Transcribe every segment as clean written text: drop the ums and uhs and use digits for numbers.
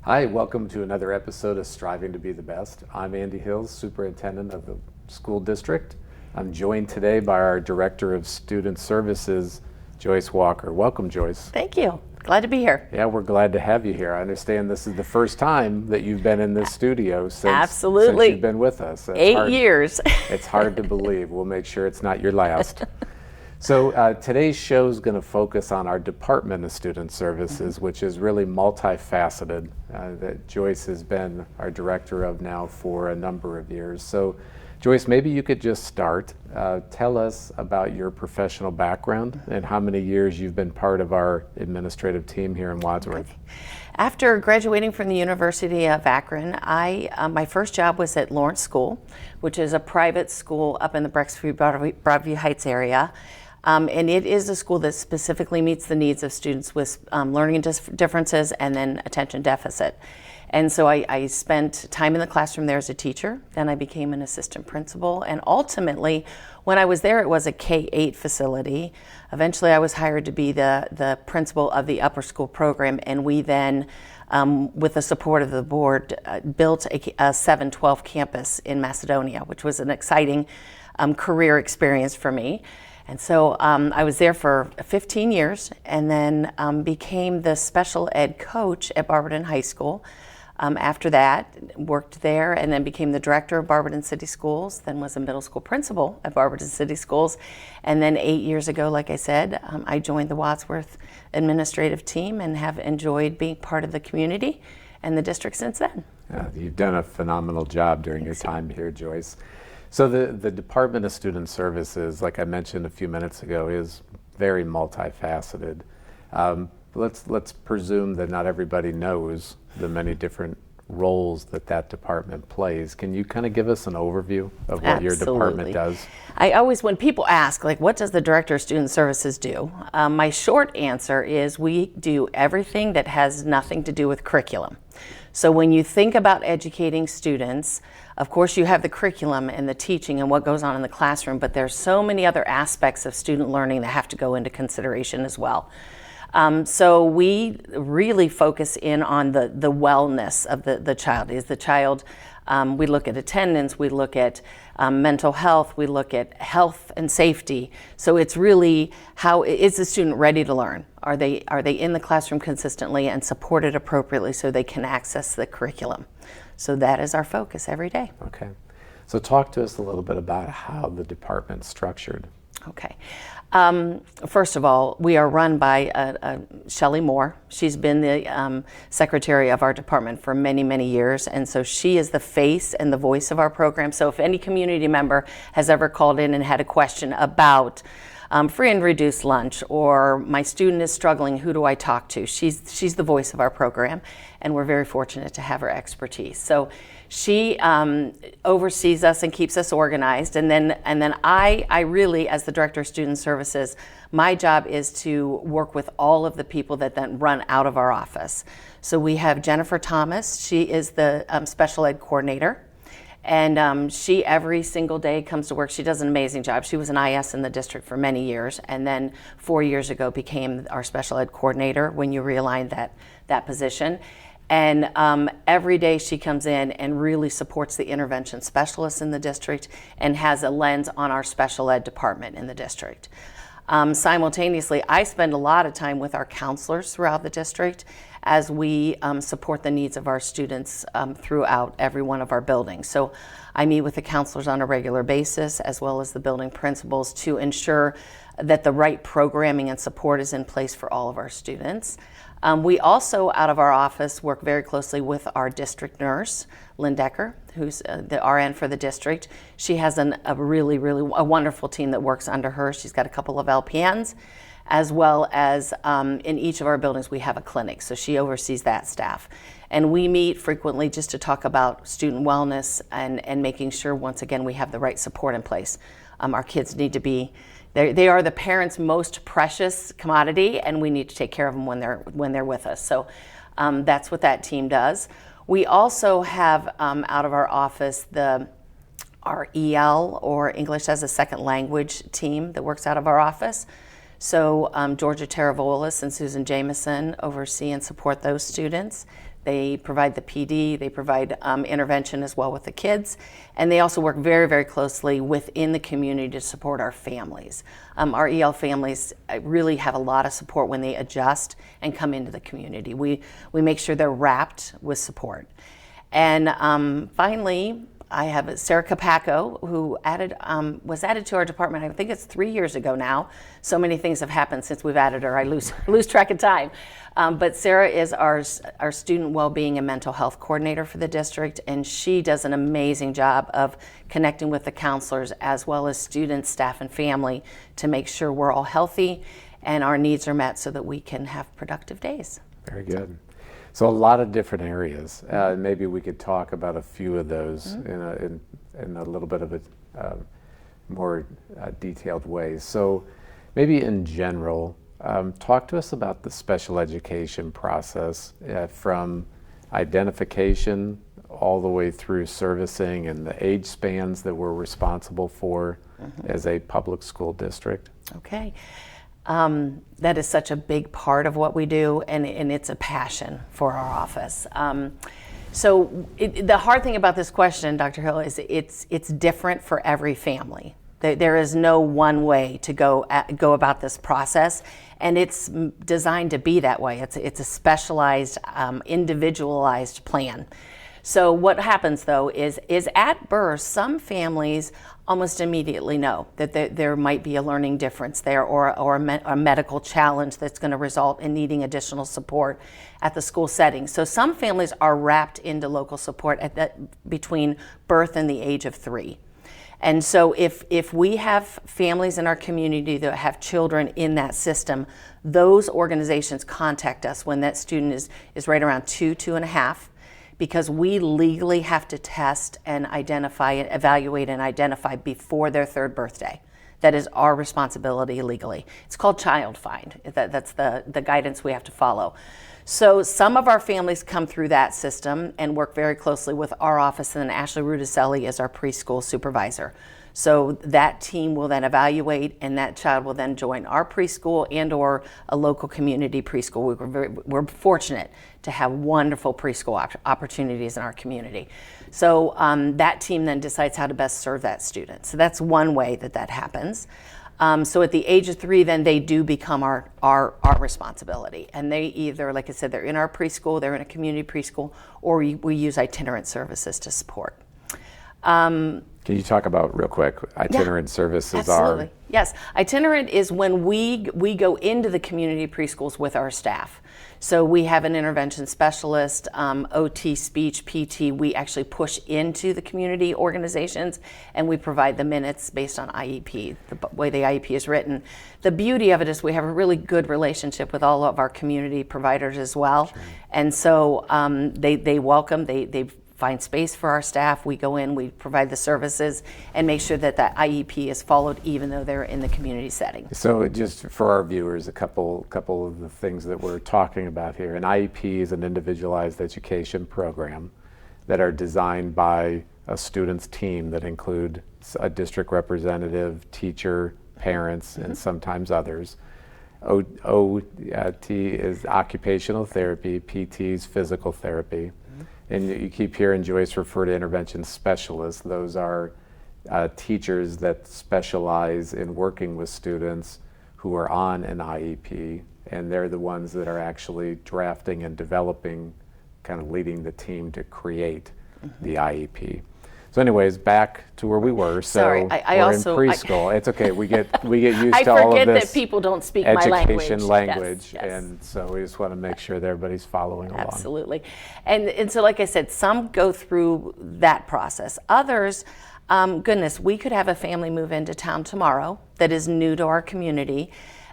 Hi, welcome to another episode of Striving to be the Best. I'm Andy Hills, Superintendent of the School District. I'm joined today by our Director of Student Services, Joyce Walker. Welcome, Joyce. Thank you. Glad to be here. Yeah, we're glad to have you here. I understand this is the first time that you've been in this studio since you've been with us. That's 8 years. It's hard to believe. We'll make sure it's not your last. So today's show is going to focus on our Department of Student Services, which is really multifaceted, that Joyce has been our director of now for a number of years. So Joyce, maybe you could just start. Tell us about your professional background and how many years you've been part of our administrative team here in Wadsworth. Okay. After graduating from the University of Akron, my first job was at Lawrence School, which is a private school up in the Broadview Heights area. And it is a school that specifically meets the needs of students with learning differences and then attention deficit. And so I spent time in the classroom there as a teacher. Then I became an assistant principal. And ultimately, when I was there, it was a K-8 facility. Eventually, I was hired to be the principal of the upper school program. And we then, with the support of the board, built a 712 campus in Macedonia, which was an exciting career experience for me. And so I was there for 15 years and then became the special ed coach at Barberton High School. After that, worked there and then became the director of Barberton City Schools, then was a middle school principal at Barberton City Schools. And then 8 years ago, like I said, I joined the Wadsworth administrative team and have enjoyed being part of the community and the district since then. You've done a phenomenal job during your time here, Joyce. So the Department of Student Services, like I mentioned a few minutes ago, is very multifaceted. Let's presume that not everybody knows the many different roles that department plays. Can you kind of give us an overview of what your department does? I always, when people ask, like, what does the Director of Student Services do? My short answer is we do everything that has nothing to do with curriculum. So when you think about educating students, of course you have the curriculum and the teaching and what goes on in the classroom, but there's so many other aspects of student learning that have to go into consideration as well. So we really focus in on the wellness of the child. Is the child, we look at attendance, we look at mental health, we look at health and safety. So it's really how is the student ready to learn? Are they in the classroom consistently and supported appropriately so they can access the curriculum? So that is our focus every day. Okay. So talk to us a little bit about how the department's structured. Okay. First of all, we are run by Shelley Moore. She's been the secretary of our department for many, many years, and so she is the face and the voice of our program. So if any community member has ever called in and had a question about free and reduced lunch, or my student is struggling, who do I talk to? She's the voice of our program, and we're very fortunate to have her expertise. So she oversees us and keeps us organized, and then I really, as the Director of Student Services, my job is to work with all of the people that then run out of our office. So we have Jennifer Thomas. She is the special ed coordinator. And she every single day comes to work. She does an amazing job. She was an IS in the district for many years, and then 4 years ago became our special ed coordinator when you realigned that position. And every day she comes in and really supports the intervention specialists in the district and has a lens on our special ed department in the district. Simultaneously, I spend a lot of time with our counselors throughout the district as we support the needs of our students throughout every one of our buildings. So I meet with the counselors on a regular basis, as well as the building principals, to ensure that the right programming and support is in place for all of our students. We also, out of our office, work very closely with our district nurse, Lynn Decker, who's the RN for the district. She has a really wonderful team that works under her. She's got a couple of LPNs, as well as in each of our buildings we have a clinic, so she oversees that staff. And we meet frequently just to talk about student wellness and making sure, once again, we have the right support in place. Our kids need to be, they are the parents' most precious commodity, and we need to take care of them when they're with us. So that's what that team does. We also have out of our office our EL, or English as a Second Language team, that works out of our office. So Georgia Taravolis and Susan Jameson oversee and support those students. they provide the PD, they provide intervention as well with the kids, and they also work very, very closely within the community to support our families. Our EL families really have a lot of support when they adjust and come into the community. We make sure they're wrapped with support. And finally, I have Sarah Capaco, who was added to our department, I think it's 3 years ago now. So many things have happened since we've added her, I lose track of time. But Sarah is our student well-being and mental health coordinator for the district, and she does an amazing job of connecting with the counselors as well as students, staff, and family to make sure we're all healthy and our needs are met so that we can have productive days. Very good. So a lot of different areas. Maybe we could talk about a few of those in a little bit of a more detailed way. So maybe in general, talk to us about the special education process from identification all the way through servicing and the age spans that we're responsible for as a public school district. Okay. That is such a big part of what we do, and it's a passion for our office. So the hard thing about this question, Dr. Hill, is it's different for every family. There is no one way to go about this process, and it's designed to be that way. It's a specialized, individualized plan. So what happens though is at birth, some families almost immediately know that there might be a learning difference there or a medical challenge that's going to result in needing additional support at the school setting. So some families are wrapped into local support between birth and the age of 3. And so if we have families in our community that have children in that system, those organizations contact us when that student is right around 2.5. Because we legally have to test and identify, evaluate and identify before their 3rd birthday. That is our responsibility legally. It's called child find. That's the guidance we have to follow. So some of our families come through that system and work very closely with our office, and then Ashley Rudicelli is our preschool supervisor. So that team will then evaluate, and that child will then join our preschool and or a local community preschool. We're fortunate to have wonderful preschool opportunities in our community. So that team then decides how to best serve that student. So that's one way that happens. So at the age of 3, then they do become our responsibility. And they either, like I said, they're in our preschool, they're in a community preschool, or we use itinerant services to support. Can you talk about, real quick, itinerant services absolutely. are? Yes, itinerant is when we go into the community preschools with our staff. So we have an intervention specialist, OT, speech, PT. We actually push into the community organizations and we provide the minutes based on IEP, the way the IEP is written. The beauty of it is we have a really good relationship with all of our community providers as well. Sure. And so they welcome, they find space for our staff. We go in, we provide the services, and make sure that that IEP is followed even though they're in the community setting. So just for our viewers, a couple of the things that we're talking about here. An IEP is an individualized education program that are designed by a student's team that include a district representative, teacher, parents, and sometimes others. OT is occupational therapy, PT is physical therapy. And you keep hearing Joyce refer to intervention specialists. Those are teachers that specialize in working with students who are on an IEP, and they're the ones that are actually drafting and developing, kind of leading the team to create the IEP. So anyways, back to where we were. So Sorry, I we're also, in preschool. It's okay. We get used to all of I forget this that people don't speak my language. Education language, yes. and so we just want to make sure that everybody's following along. Absolutely. And so like I said, some go through that process. Others, goodness, we could have a family move into town tomorrow that is new to our community.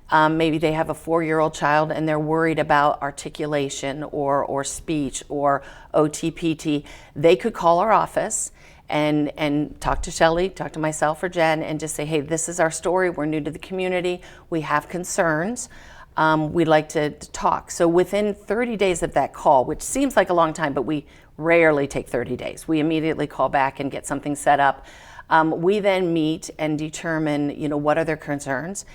Maybe they have a 4-year-old child and they're worried about articulation or speech or OTPT. They could call our office and talk to Shelley, talk to myself or Jen, and just say, hey, this is our story. We're new to the community. We have concerns. We'd like to talk. So within 30 days of that call, which seems like a long time, but we rarely take 30 days. We immediately call back and get something set up. We then meet and determine, what are their concerns.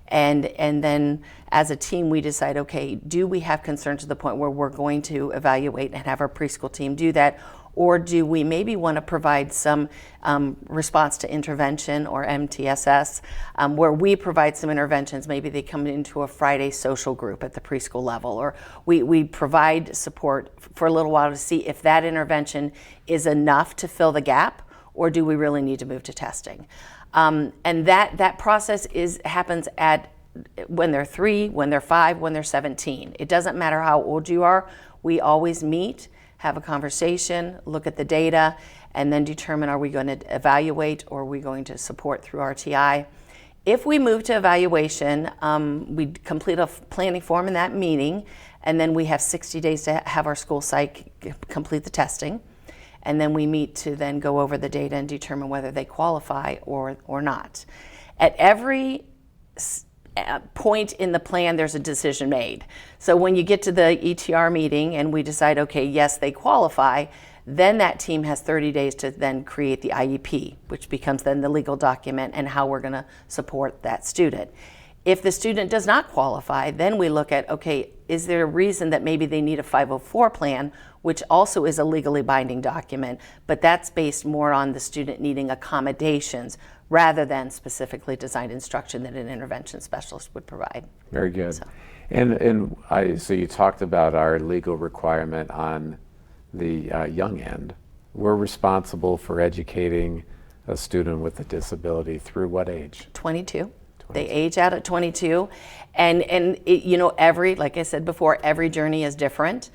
And then as a team, we decide, okay, do we have concerns to the point where we're going to evaluate and have our preschool team do that? Or do we maybe want to provide some response to intervention, or MTSS, where we provide some interventions? Maybe they come into a Friday social group at the preschool level, or we provide support for a little while to see if that intervention is enough to fill the gap, or do we really need to move to testing? And that process happens when they're 3, when they're 5, when they're 17. It doesn't matter how old you are. We always meet, have a conversation, look at the data, and then determine, are we going to evaluate or are we going to support through RTI? If we move to evaluation, we complete a planning form in that meeting, and then we have 60 days to have our school psych complete the testing. And then we meet to then go over the data and determine whether they qualify or not. At every point in the plan, there's a decision made. So when you get to the ETR meeting and we decide, okay, yes, they qualify, then that team has 30 days to then create the IEP, which becomes then the legal document and how we're going to support that student. If the student does not qualify, then we look at, okay, is there a reason that maybe they need a 504 plan, which also is a legally binding document, but that's based more on the student needing accommodations rather than specifically designed instruction that an intervention specialist would provide. Very good. So. So you talked about our legal requirement on the young end. We're responsible for educating a student with a disability through what age? 22. They age out at 22, and like I said before, every journey is different.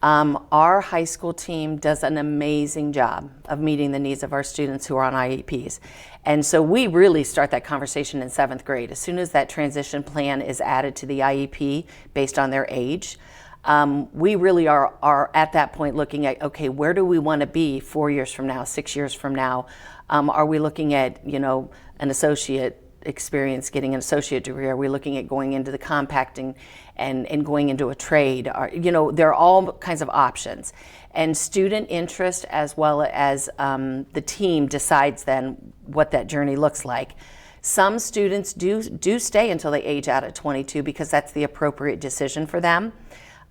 Our high school team does an amazing job of meeting the needs of our students who are on IEPs. And so we really start that conversation in 7th grade. As soon as that transition plan is added to the IEP based on their age, we really are at that point looking at, okay, where do we want to be 4 years from now, 6 years from now? Are we looking at, an associate experience, getting an associate degree? Are we looking at going into the compacting and going into a trade? There are all kinds of options. And student interest as well as the team decides then what that journey looks like. Some students do stay until they age out at 22 because that's the appropriate decision for them.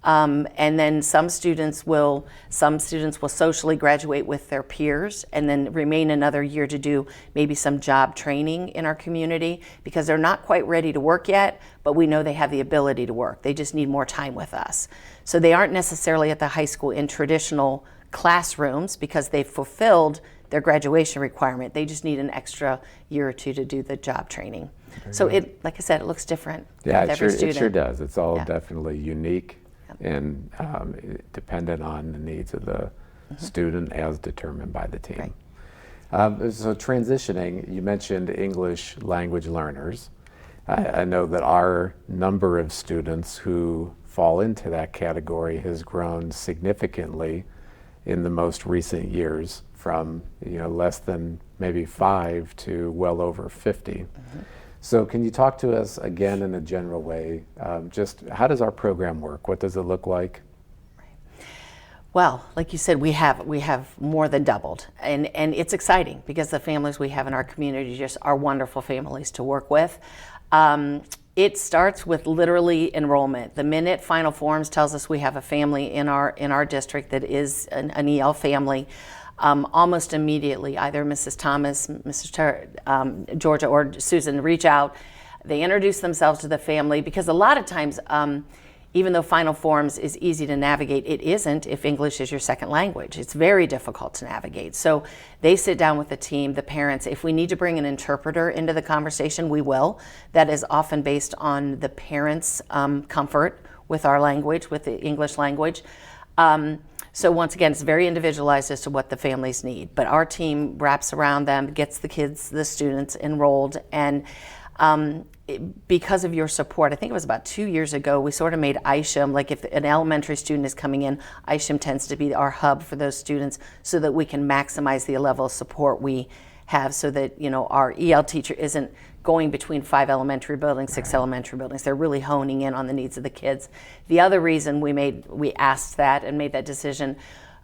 And then some students will socially graduate with their peers and then remain another year to do maybe some job training in our community because they're not quite ready to work yet, but we know they have the ability to work. They just need more time with us. So they aren't necessarily at the high school in traditional classrooms because they've fulfilled their graduation requirement. They just need an extra year or two to do the job training. So like I said, it looks different with every student. It sure does. It's all Yeah. definitely unique and dependent on the needs of the student as determined by the team. Right. So transitioning, you mentioned English language learners. I know that our number of students who fall into that category has grown significantly in the most recent years, from less than maybe 5 to well over 50. So can you talk to us again in a general way, just how does our program work? What does it look like? Well, like you said, we have more than doubled, and it's exciting because the families we have in our community just are wonderful families to work with. It starts with literally enrollment. The minute Final Forms tells us we have a family in our district that is an EL family, almost immediately, either Mrs. Thomas, Georgia, or Susan reach out. They introduce themselves to the family because a lot of times, even though Final Forms is easy to navigate, it isn't if English is your second language. It's very difficult to navigate. So they sit down with the team, the parents. If we need to bring an interpreter into the conversation, we will. That is often based on the parents' comfort with our language, with the English language. So once again, it's very individualized as to what the families need. But our team wraps around them, gets the students enrolled, and because of your support, I think it was about 2 years ago, we sort of made ISHM, like if an elementary student is coming in, ISHM tends to be our hub for those students so that we can maximize the level of support we have so that, our EL teacher isn't going between 5 elementary buildings, 6 elementary buildings. They're really honing in on the needs of the kids. The other reason we asked that and made that decision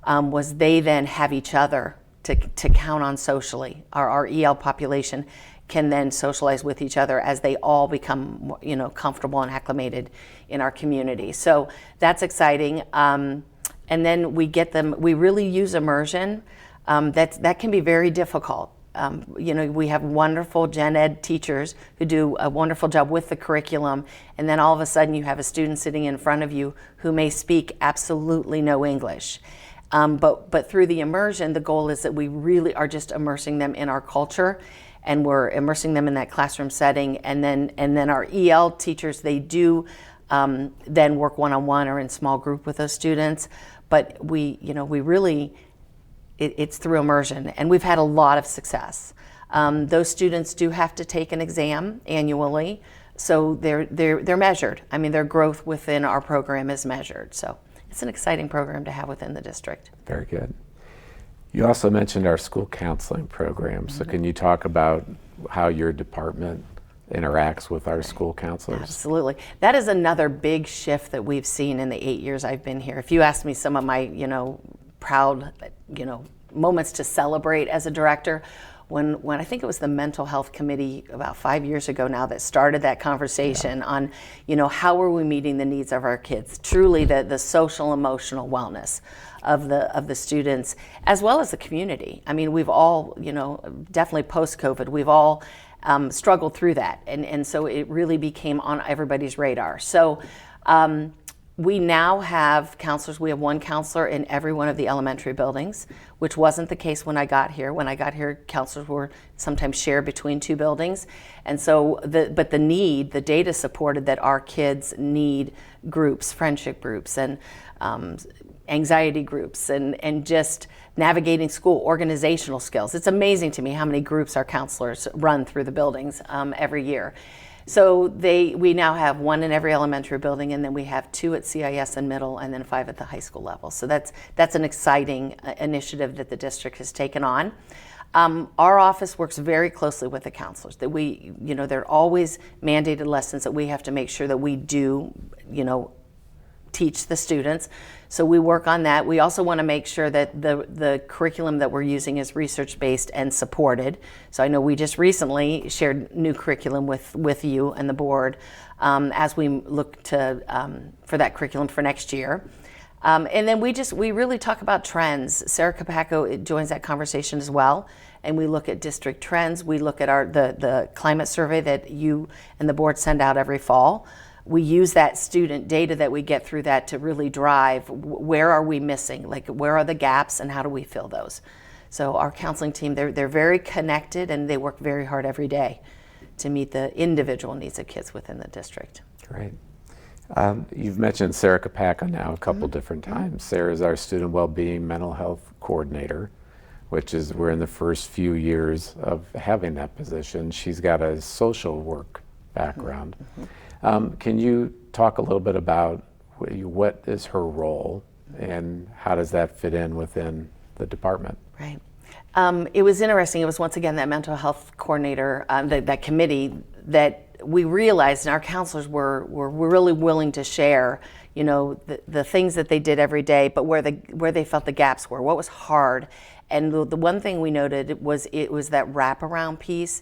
was they then have each other to count on socially. Our EL population can then socialize with each other as they all become, comfortable and acclimated in our community. So that's exciting. And then we really use immersion. That can be very difficult. We have wonderful gen ed teachers who do a wonderful job with the curriculum, and then all of a sudden you have a student sitting in front of you who may speak absolutely no English. But through the immersion, the goal is that we really are just immersing them in our culture, and we're immersing them in that classroom setting. And then our EL teachers, they do then work one-on-one or in small group with those students. But we really, it's through immersion, and we've had a lot of success. Those students do have to take an exam annually, so they're measured. I mean, their growth within our program is measured. So it's an exciting program to have within the district. Very good. You also mentioned our school counseling program. So can you talk about how your department interacts with our school counselors? Absolutely. That is another big shift that we've seen in the 8 years I've been here. If you ask me some of my, proud, moments to celebrate as a director, when I think it was the mental health committee about 5 years ago now that started that conversation on, how are we meeting the needs of our kids? Truly the social emotional wellness of the students as well as the community. I mean, we've all, definitely post-COVID, we've all struggled through that. And so it really became on everybody's radar. So we now have counselors. We have one counselor in every one of the elementary buildings, which wasn't the case when I got here. When I got here, counselors were sometimes shared between two buildings. And so, the data supported that our kids need groups, friendship groups, and anxiety groups, and just navigating school, organizational skills. It's amazing to me how many groups our counselors run through the buildings every year. So we now have one in every elementary building, and then we have 2 at CIS and middle, and then 5 at the high school level. So that's an exciting initiative that the district has taken on. Our office works very closely with the counselors. That there are always mandated lessons that we have to make sure that we do, teach the students. So we work on that. We also want to make sure that the curriculum that we're using is research-based and supported. So I know we just recently shared new curriculum with you and the board as we look to for that curriculum for next year. And then we really talk about trends. Sarah Capaco joins that conversation as well. And we look at district trends. We look at the climate survey that you and the board send out every fall. We use that student data that we get through that to really drive where are we missing, like where are the gaps and how do we fill those. So our counseling team, they're very connected, and they work very hard every day to meet the individual needs of kids within the district. Great. You've mentioned Sarah Capaca now a couple different times. Sarah is our student well-being mental health coordinator, which is we're in the first few years of having that position. She's got a social work background. Can you talk a little bit about what is her role and how does that fit in within the department? Right. It was interesting. It was once again that mental health coordinator, that committee, that we realized, and our counselors were really willing to share, the things that they did every day, but where they felt the gaps were, what was hard. And the one thing we noted was that wraparound piece.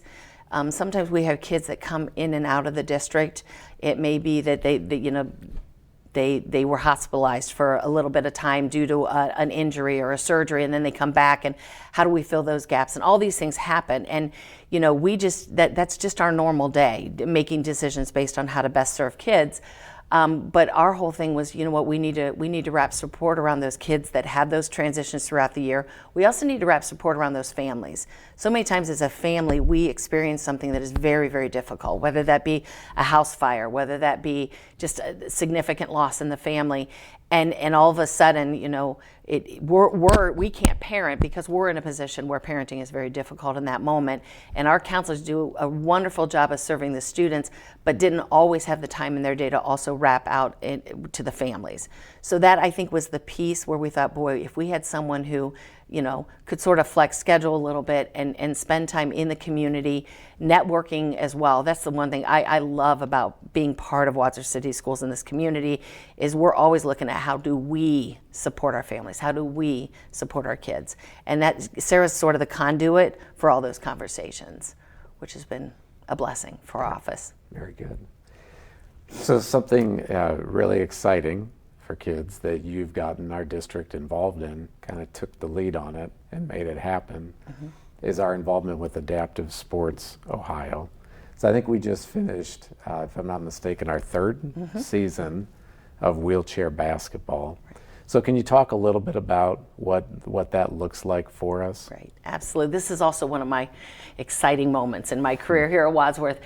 Sometimes we have kids that come in and out of the district. It may be that they were hospitalized for a little bit of time due to an injury or a surgery, and then they come back, and how do we fill those gaps? And all these things happen, and that's just our normal day, making decisions based on how to best serve kids. But our whole thing was, we need to wrap support around those kids that have those transitions throughout the year. We also need to wrap support around those families. So many times as a family, we experience something that is very, very difficult, whether that be a house fire, whether that be just a significant loss in the family. And all of a sudden, we can't parent because we're in a position where parenting is very difficult in that moment. And our counselors do a wonderful job of serving the students, but didn't always have the time in their day to also wrap out to the families. So that, I think, was the piece where we thought, boy, if we had someone who could sort of flex schedule a little bit and spend time in the community, networking as well. That's the one thing I love about being part of Wadsworth City Schools in this community, is we're always looking at how do we support our families? How do we support our kids? And that Sarah's sort of the conduit for all those conversations which has been a blessing for our office. Very good. So something really exciting for kids that you've gotten our district involved in, kind of took the lead on it and made it happen, is our involvement with Adaptive Sports Ohio. So I think we just finished, if I'm not mistaken, our third season of wheelchair basketball. So can you talk a little bit about what that looks like for us? Right, absolutely. This is also one of my exciting moments in my career here at Wadsworth.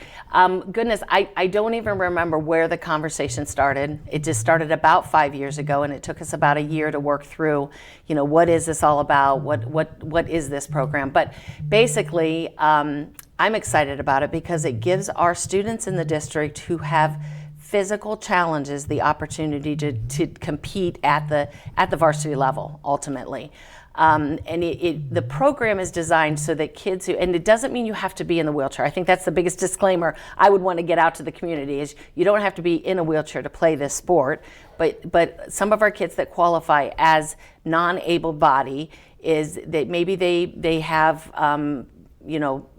Goodness, I don't even remember where the conversation started. It just started about 5 years ago, and it took us about a year to work through, what is this all about? What is this program? But basically, I'm excited about it because it gives our students in the district who have physical challenges the opportunity to compete at the varsity level ultimately. And the program is designed so that kids and it doesn't mean you have to be in the wheelchair. I think that's the biggest disclaimer I would want to get out to the community is you don't have to be in a wheelchair to play this sport, but some of our kids that qualify as non-able body is that maybe they have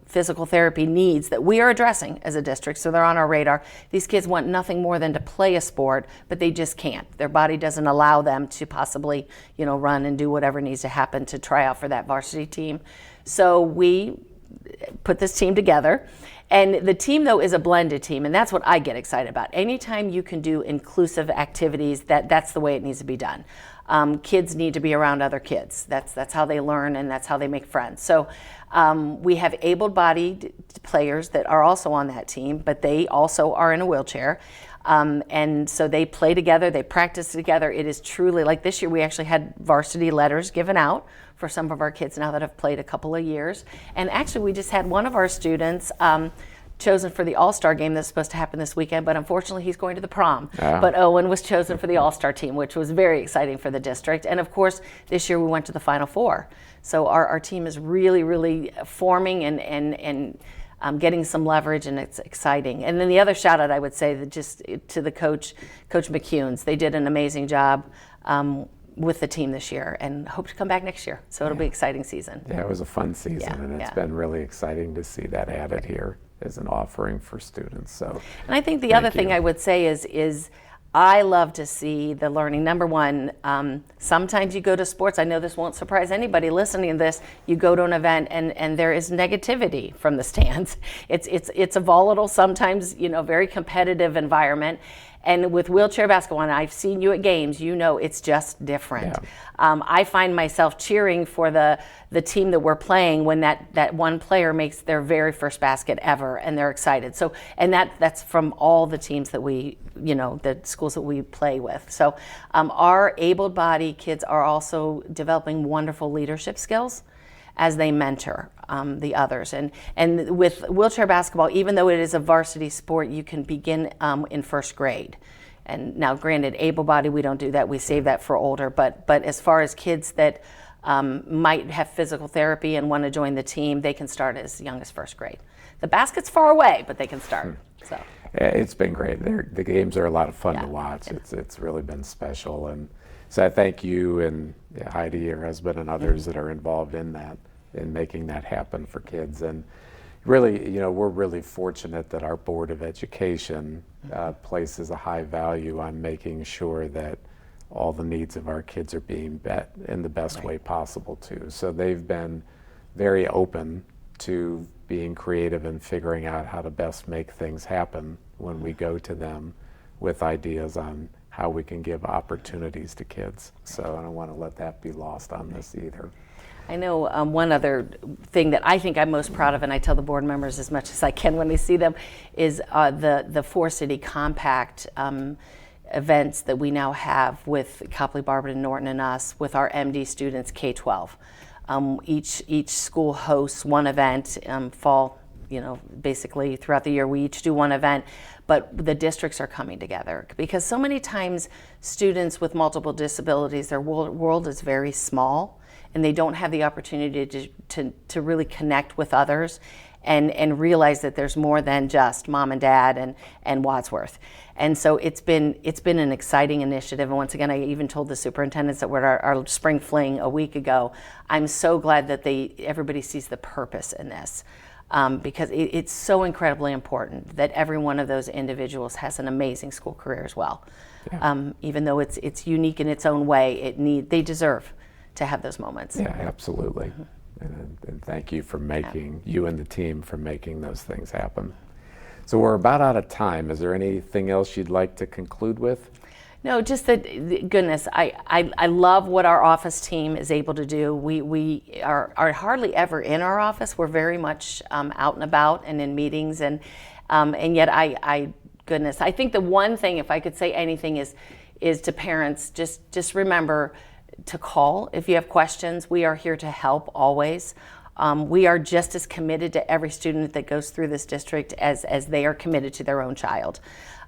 physical therapy needs that we are addressing as a district, so they're on our radar. These kids want nothing more than to play a sport, but they just can't. Their body doesn't allow them to possibly, run and do whatever needs to happen to try out for that varsity team. So we put this team together, and the team though is a blended team, and that's what I get excited about. Anytime you can do inclusive activities, that's the way it needs to be done. Kids need to be around other kids. That's how they learn and that's how they make friends. So we have able-bodied players that are also on that team, but they also are in a wheelchair. And so they play together, they practice together. It is truly, like this year we actually had varsity letters given out for some of our kids now that have played a couple of years. And actually we just had one of our students chosen for the All-Star game that's supposed to happen this weekend, but unfortunately he's going to the prom. But Owen was chosen for the All-Star team, which was very exciting for the district. And of course, this year we went to the Final Four. So our team is really, really forming and getting some leverage, and it's exciting. And then the other shout out I would say that just to the Coach McCunes. They did an amazing job with the team this year and hope to come back next year. So it'll be an exciting season. Yeah, it was a fun season, and it's been really exciting to see that added here as an offering for students. So, and I think the other thing I would say is I love to see the learning. Number one, sometimes you go to sports, I know this won't surprise anybody listening to this, you go to an event and there is negativity from the stands. It's a volatile, sometimes, very competitive environment. And with wheelchair basketball, and I've seen you at games, it's just different. Yeah. I find myself cheering for the team that we're playing when that one player makes their very first basket ever, and they're excited. So, and that's from all the teams that we, the schools that we play with. So our able-bodied kids are also developing wonderful leadership skills as they mentor the others. And with wheelchair basketball, even though it is a varsity sport, you can begin in first grade. And now granted, able-bodied, we don't do that, we save that for older, but as far as kids that might have physical therapy and want to join the team, they can start as young as first grade. The basket's far away, but they can start. So it's been great. The games are a lot of fun to watch. Yeah. It's really been special, and so I thank you and Heidi, your husband, and others that are involved in that, in making that happen for kids. And really, we're really fortunate that our Board of Education places a high value on making sure that all the needs of our kids are being met in the best way possible too. So they've been very open to being creative and figuring out how to best make things happen when we go to them with ideas on how we can give opportunities to kids. So I don't want to let that be lost on this either. I know one other thing that I think I'm most proud of, and I tell the board members as much as I can when I see them, is the four-city compact events that we now have with Copley, Barberton, Norton, and us with our MD students K-12. Each school hosts one event, fall, basically throughout the year we each do one event, but the districts are coming together because so many times students with multiple disabilities, their world is very small and they don't have the opportunity to really connect with others and realize that there's more than just mom and dad and Wadsworth. And so it's been an exciting initiative. And once again, I even told the superintendents that we're at our spring fling a week ago. I'm so glad that everybody sees the purpose in this. because it's so incredibly important that every one of those individuals has an amazing school career as well. Yeah. Even though it's unique in its own way, they deserve to have those moments. Yeah, absolutely. And thank you for making, you and the team for making those things happen. So we're about out of time. Is there anything else you'd like to conclude with? No, just that, goodness, I love what our office team is able to do. We are hardly ever in our office. We're very much out and about and in meetings, and yet goodness, I think the one thing, if I could say anything, is to parents, just remember to call if you have questions. We are here to help always. We are just as committed to every student that goes through this district as they are committed to their own child.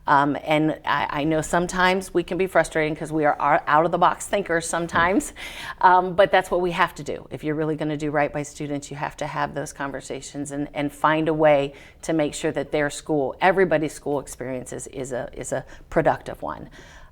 And I know sometimes we can be frustrating because we are out-of-the-box thinkers sometimes, but that's what we have to do. If you're really going to do right by students, you have to have those conversations and find a way to make sure that their school, everybody's school experience is a productive one.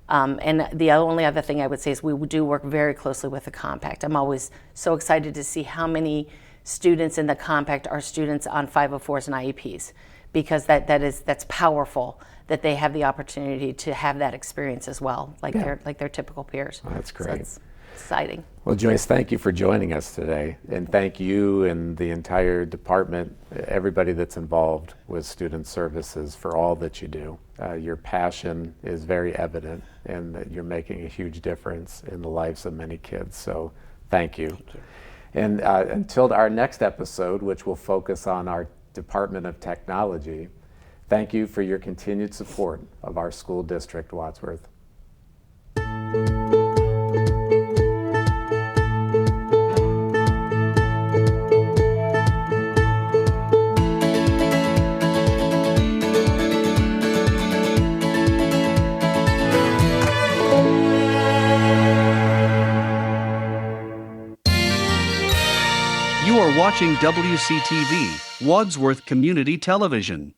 And the only other thing I would say is we do work very closely with the compact. I'm always so excited to see how many students in the compact are students on 504s and IEPs, because that's powerful that they have the opportunity to have that experience as well, like their typical peers. Well, that's great. So it's exciting. Well, Joyce, thank you for joining us today, and thank you and the entire department, everybody that's involved with student services, for all that you do. Your passion is very evident, and that you're making a huge difference in the lives of many kids. So thank you. Thank you. And until our next episode, which will focus on our Department of Technology, thank you for your continued support of our school district, Wadsworth. You are watching WCTV, Wadsworth Community Television.